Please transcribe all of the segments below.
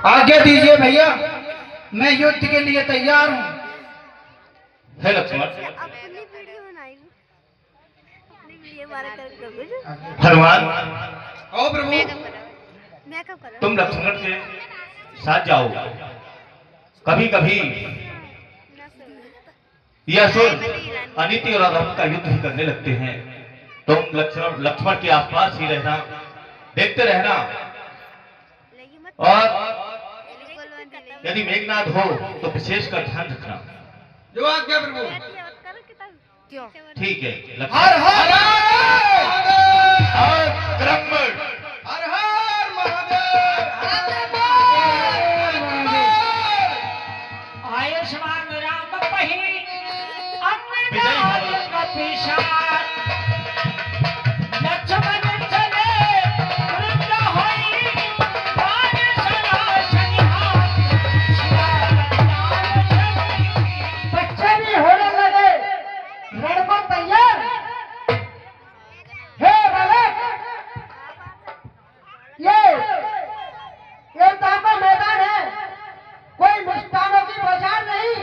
आज्ञा दीजिए भैया, मैं युद्ध के लिए तैयार हूँ। है लक्ष्मण। हनुमान, ओ प्रभु, तुम लक्ष्मण के साथ जाओ। कभी कभी यह सुन अनीति और अधर्म का युद्ध ही करने लगते हैं। तुम लक्ष्मण के आसपास ही रहना, देखते रहना। और यदि मेघनाद हो तो विशेष कर ध्यान रखना। जो आज्ञा प्रभु। ठीक है हर हर ब्राह्मण हर हर महादेव। आयुष्मान राम पही विजय हो। लक्ष्मण चले वृंद होई बाण सनासनिहार बच्चे भी होने लगे रण को तैयार। हे बालक, ये ताका मैदान है, कोई मिष्टानों की बाजार नहीं।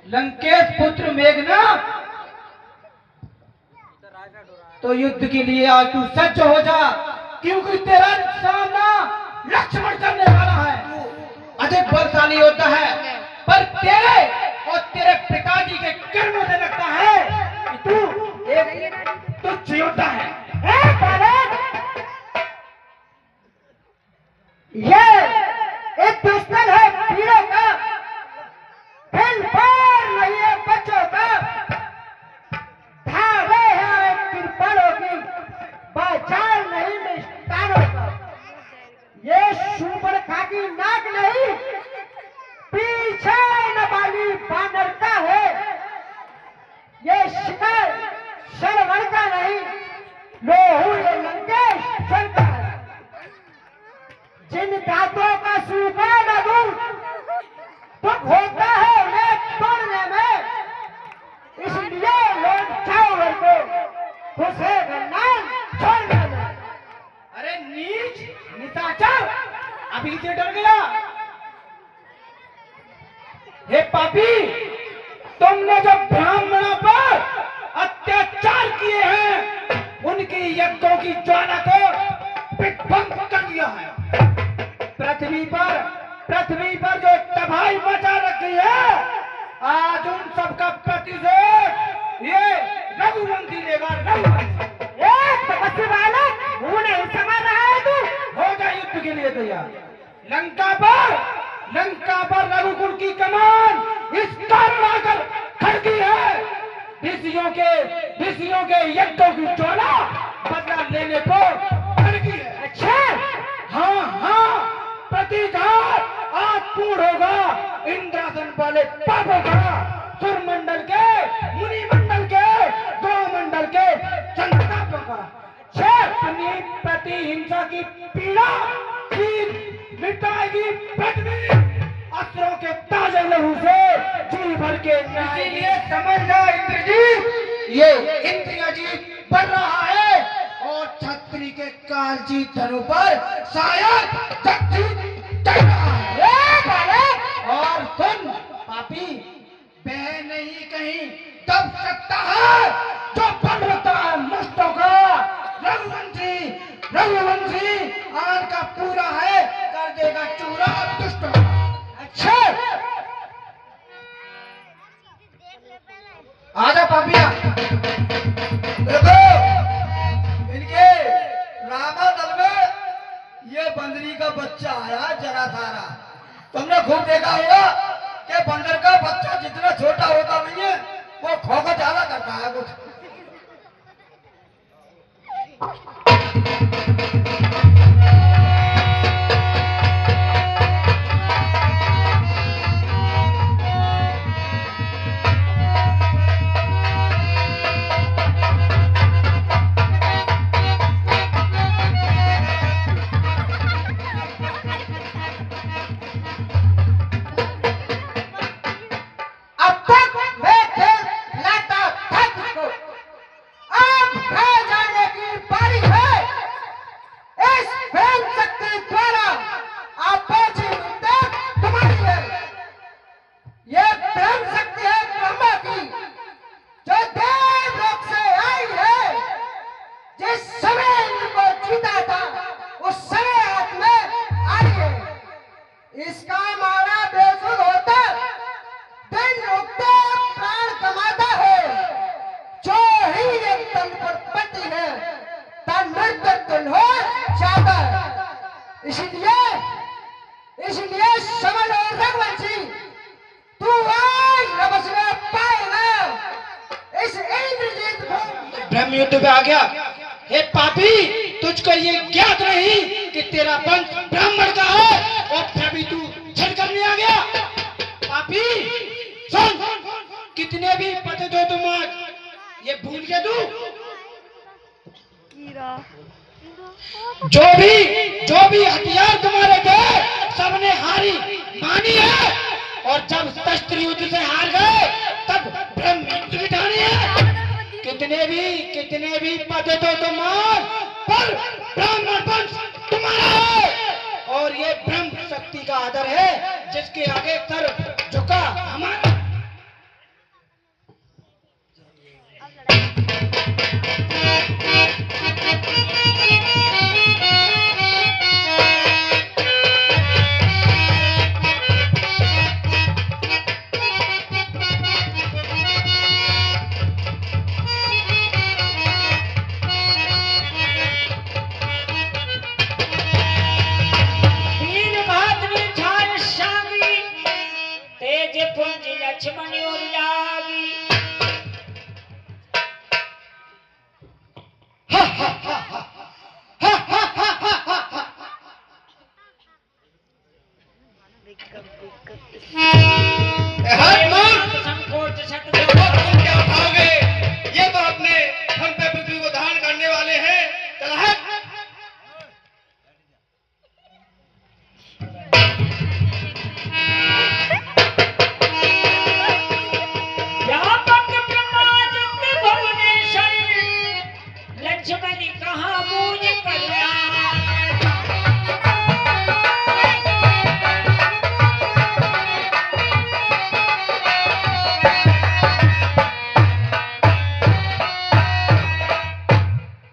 लंकेश पुत्र मेघनाद, तो युद्ध के लिए आज तू सज्ज हो जा, क्योंकि तेरा सामना लक्ष्मण करने वाला है। अधिक बलशाली होता है, पर तेरे और तेरे पिताजी के कर्मों से लगता है कि तू एक तुच्छ योद्धा है। हे बालक, ये एक दुश्मन है पीड़ों का, फिलहाल नहीं है बच्चों का। धावे है कृपालों की, बाजार नहीं मिष्टानों का। ये सुपर खाकी नाक नहीं, पीछे न वाली बानर का है। ये शिकार शरवण का नहीं, लोहू ये लंकेश का है। जिन दांतों का सूखा न दूं, दुख होता है उन्हें तोड़ने में, इसलिए लोग चावल को खुश है नाम छोड़ने में। अरे नीच निशाचर, अभी से डर गया। हे पापी, तुमने जो ब्राह्मणों पर अत्याचार किए हैं, उनकी यज्ञों की ज्वाला को विध्वंस कर दिया है। पृथ्वी पर जो तबाही मचा रखी है, आज उन सबका प्रतिशोध ये रघुवंशी लेगा। रघुवंशी तपस्वी बालक, मुंह नहीं समझ रहा है तू। हो जा युद्ध के लिए तैयार। लंका पर रघुकुल की कमान इस कारण आकर खड़की है। ऋषियों के यज्ञों की ज्वाला बदला लेने को खड़की है। अच्छा, हाँ, प्रतिघात आज पूर्ण होगा इंद्रासन वाले पापों का, सुरमंडल के, मुनि मंडल के, गौ मंडल के संतापों का। अपनी प्रतिहिंसा की पीड़ा मिटाएगी पृथ्वी, अस्त्रों के ताजे लहू से जी भर के। इसीलिए समझ जा इंद्रजीत, ये इंद्रजीत बढ़ रहा है और छत्री के कालजी धनु पर शायद जगजीत चढ़ रहा है। और सुन पापी, बह नहीं कहीं दब सकता है जो बन होता है मुष्टों का। रघुवंशी आन का पूरा है, कर देगा चूरा दुष्टों का। अच्छा, आजा पापिया, देखो इनके रामा दल में ये बंदरी का बच्चा आया जरा सारा। तुमने खूब देखा होगा कि बंदर का बच्चा जितना छोटा होता नहीं है, वो खोखो ज्यादा करता है कुछ। अब तक मैं खेल लाता था तुझको, इसलिए इसलिए समझ लो रघुवंशी, तू आज न बचने पाएगा इस इंद्रजीत को। ब्रह्म युद्ध पे आ गया। हे पापी, तुझको ये ज्ञात नहीं कि तेरा वंश ब्राह्मण का है और फिर भी तू छल करने आ गया। पापी सुन, कितने भी पते दो तुम आज, ये भूल के तू जो भी हथियार तुम्हारे थे सबने हारी मानी है, और जब शस्त्र युद्ध से हार गए तब ब्रह्म युद्ध बिठानी है। कितने भी पते तो तुम आज, पर ब्राह्मण वंश तुम्हारा है, और ये ब्रह्म शक्ति का आदर है जिसके आगे सर झुका हमारा। लक्ष्मण और लागी संकोच सत तुम क्या उठाओगे? ये तो अपने हम पे पृथ्वी को धारण करने वाले हैं। चल हट। लक्ष्मण कहाँ मूझ कल्याण,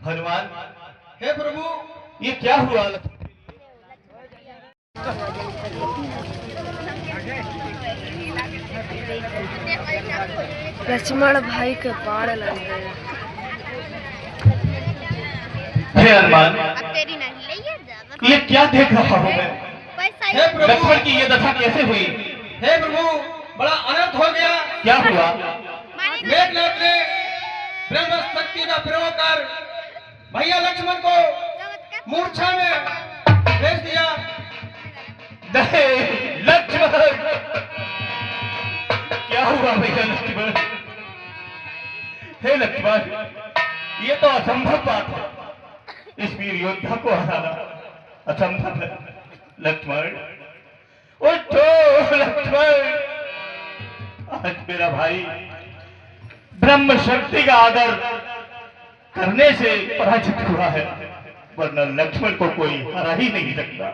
हनुमान, हे प्रभु, ये क्या हुआ? लक्ष्मण भाई के बाण लग गए। हे हनुमान, तेरी नहीं ये क्या देख रहा हूँ मैं? हे प्रभु, लक्ष्मण की ये दशा कैसे हुई? हे प्रभु, बड़ा अनर्थ हो गया। क्या हुआ? मेघनाथ ने ब्रह्म शक्ति का प्रयोग कर भैया लक्ष्मण को मूर्छा में भेज दिया। नहीं, लक्ष्मण, क्या हुआ भैया लक्ष्मण? हे लक्ष्मण, ये तो असंभव बात है। इस वीर योद्धा को हराना असंभव है। लक्ष्मण उठो, लक्ष्मण। आज मेरा भाई ब्रह्म शक्ति का आदर करने से पराजित हुआ है, वरना लक्ष्मण को कोई हरा ही नहीं सकता।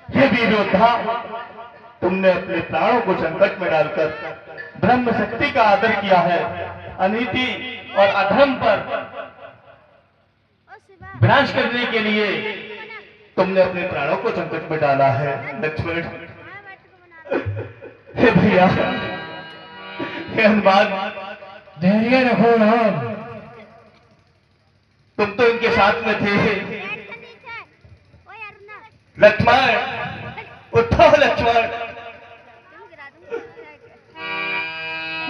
हे वीर योद्धा, तुमने अपने प्राणों को संकट में डालकर ब्रह्म शक्ति का आदर किया है। अनीति और अधर्म पर विनाश करने के लिए तुमने अपने प्राणों को संकट में डाला है। लक्ष्मण, हे भैया, हे हनुमान, धैर्य रखो राम। तुम तो इनके साथ में थे। लक्ष्मण उठो, लक्ष्मण।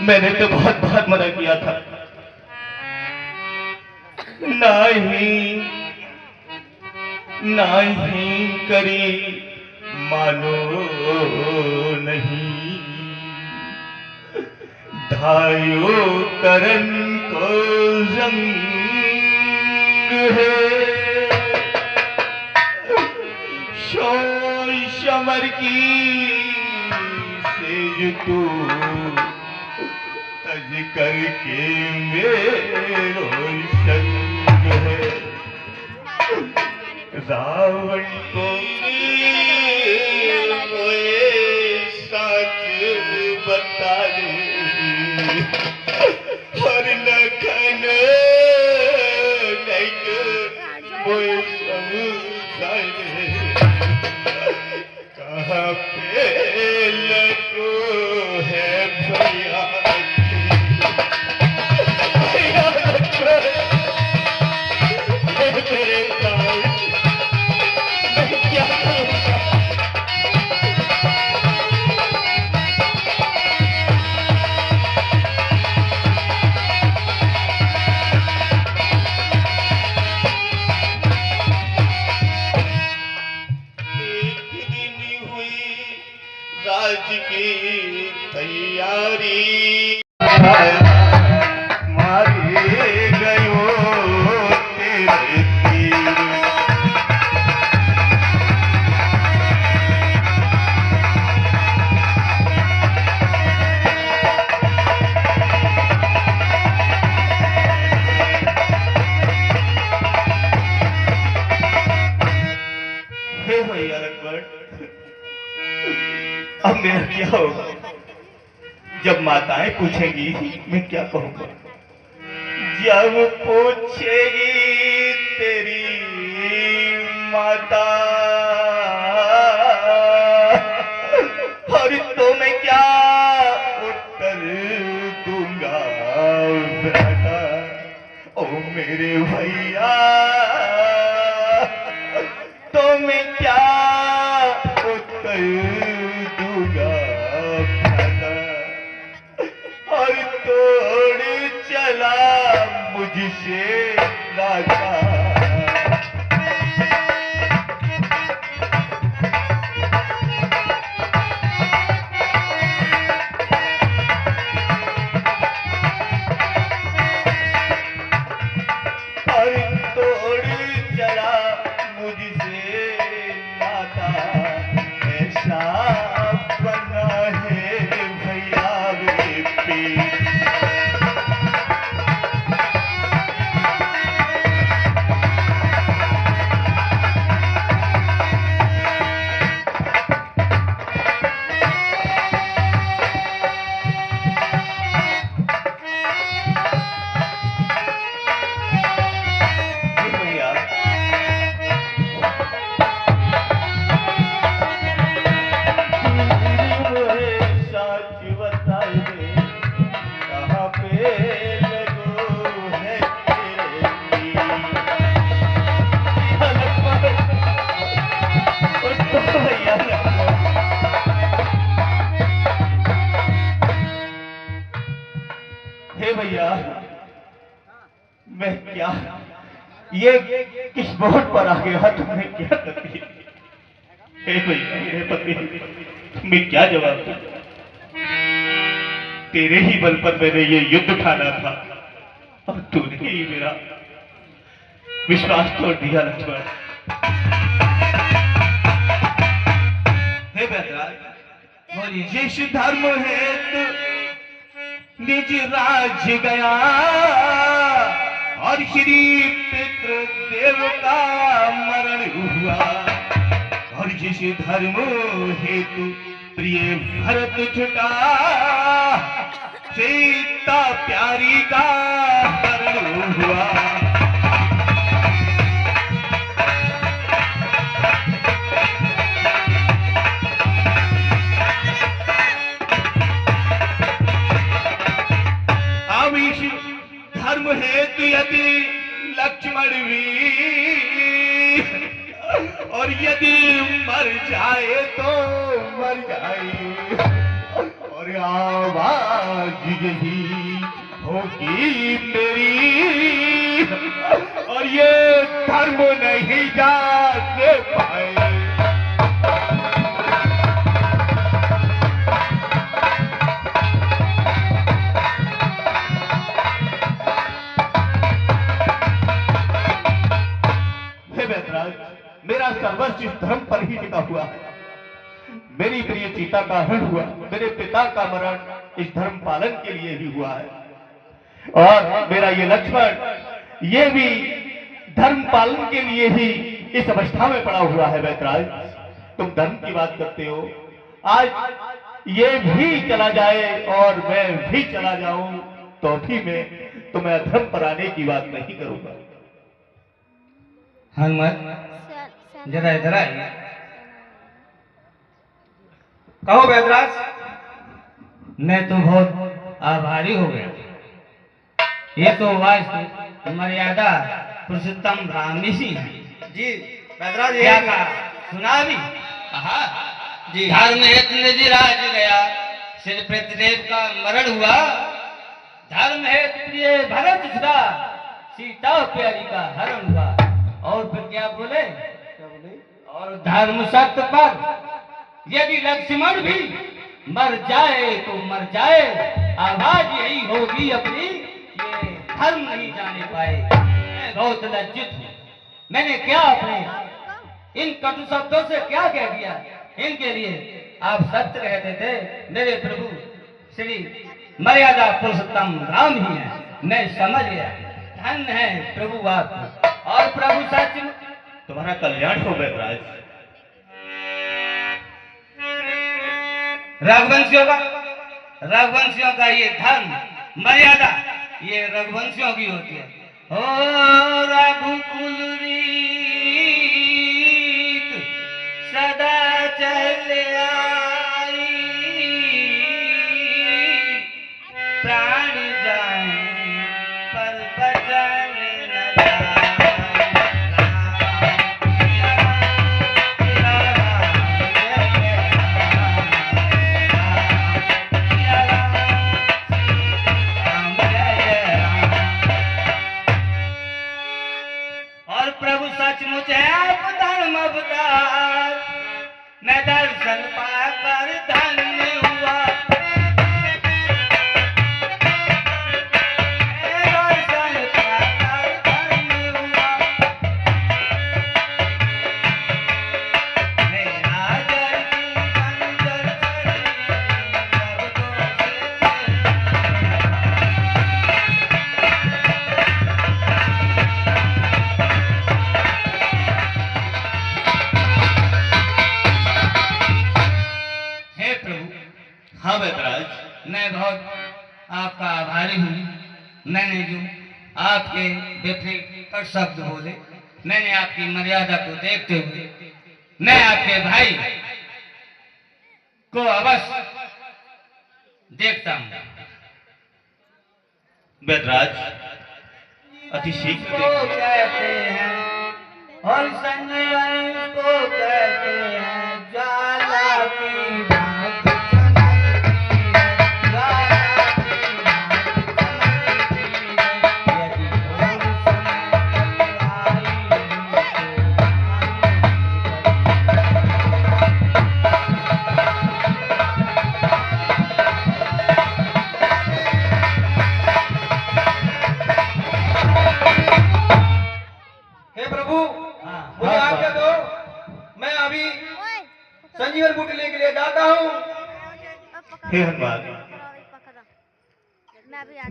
मैंने तो बहुत बहुत मना किया था। नहीं करी मानो नहीं, धायो करन को रंग है, शोर शमर की सेज तू तज करके मेरो संग है। रावण को सच बता दे और लखन नहीं समझाए कहाँ पे लगो है भैया। अब मेरा क्या होगा? जब माताएं पूछेंगी मैं क्या कहूँगा? जब पूछेगी तेरी माता और तो मैं क्या उत्तर दूंगा बेटा? ओ मेरे भैया तो मैं क्या उत्तर दूंगा बेटा? और तोड़ चला मुझसे राजा। भैया मैं क्या ये किस बोर्ड पर आ गया? तुमने क्या कर दिया? हे भैया मेरे पति मैं क्या जवाब दूं? तेरे ही बल पर मैंने ये युद्ध ठाना था और तूने ही मेरा विश्वास तोड़ दिया लक्ष्मण। हे बेटा जिस धर्म हेतु निज राज गया और श्री पितृदेव का मरण हुआ और जिस धर्म हेतु प्रिय भरत छुटा सीता प्यारी का मरण हुआ। धर्म हेतु यदि लक्ष्मण वीर और यदि मर जाए तो मर जाए और आवाज यही होगी मेरी और ये धर्म नहीं जाने पाए। मेरा सर्वस्व इस धर्म पर ही टिका हुआ है। मेरी प्रिय सीता का हरण हुआ, मेरे पिता का मरण इस धर्म पालन के लिए ही हुआ है और मेरा ये लक्ष्मण ये भी धर्म पालन के लिए ही इस अवस्था में पड़ा हुआ है। वैतराज तुम धर्म की बात करते हो, आज ये भी चला जाए और मैं भी चला जाऊं तो भी मैं तुम्हें अधर्म पर आने की बात नहीं करूंगा। हनुमत जरा इधर आइए। कहो वैदराज, मैं तो बहुत आभारी हो गया। ये तो वास्तु मर्यादा पुरुषोत्तम राम ऋषि हैं। जी वैदराज क्या कहा सुना भी? जी धर्म हेतु निज राज गया श्री पितृदेव का मरण हुआ। धर्म हेतु प्रिय भरत छुटा सीता प्यारी का हरण हुआ। और फिर क्या बोले? और धर्म सत्य पर यदि लक्ष्मण भी मर जाए तो मर जाए, आवाज यही होगी अपनी, ये धर्म नहीं जाने पाए। मैं बहुत लज्जित हूँ। मैंने क्या अपने इन कटु शब्दों से क्या कह दिया? इनके लिए आप सत्य कहते थे। मेरे प्रभु श्री मर्यादा पुरुषोत्तम राम ही है। मैं समझ गया। धन्य है प्रभु आप और प्रभु सच तुम्हारा कल्याण हो वैदराज। रघुवंशियों का ये धर्म मर्यादा ये रघुवंशियों की होती है। ओ रघुकुल रीत सदा चल आई, प्राण जाए पर बचन न जाए। और प्रभु सचमुच है धर्म अवतार, मैं दर्शन पाकर धन्य हुआ। दर्शन पाकर धन्य हुआ। मेरा जल्दी अंदर हाँ बेतराज, मैं बहुत आपका आभारी हूँ। मैंने जो आपके बेफिक्र शब्द बोले, मैंने आपकी मर्यादा को देखते हुए मैं आपके भाई को अवश्य देखता हूँ। बेतराज अति शीघ्र को देखिए। कहते हैं और संजय को कहते हैं ज्वाला की भांति चमकती है, ज्वाला की भांति चमकती है। यदि और समय आई हे प्रभु, हाँ, मुझे आज्ञा दो, मैं अभी संजीवन बूटी लेके लिए जाता हूँ। हे हनुमान,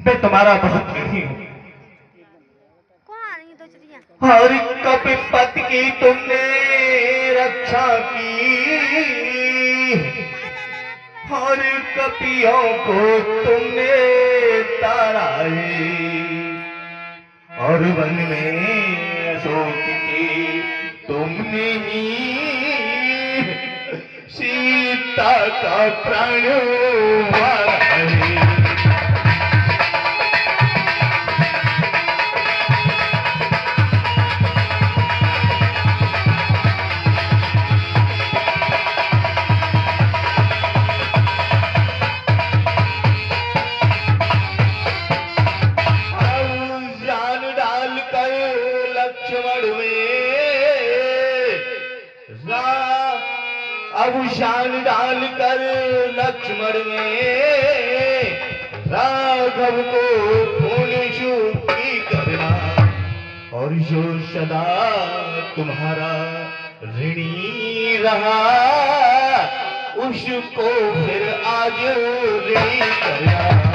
मैं तुम्हारा बहुत ऋणी हूँ। हर कपिपत की तुमने रक्षा की, हर कपियों को तुमने तारा है, और वन में अशोक की तुमने ही सीता का प्राण मारा है। अब शान डालकर लक्ष्मण में राघव को पुण्य शुद्धि करना, और जो सदा तुम्हारा ऋणी रहा उसको फिर आज ऋणी करना।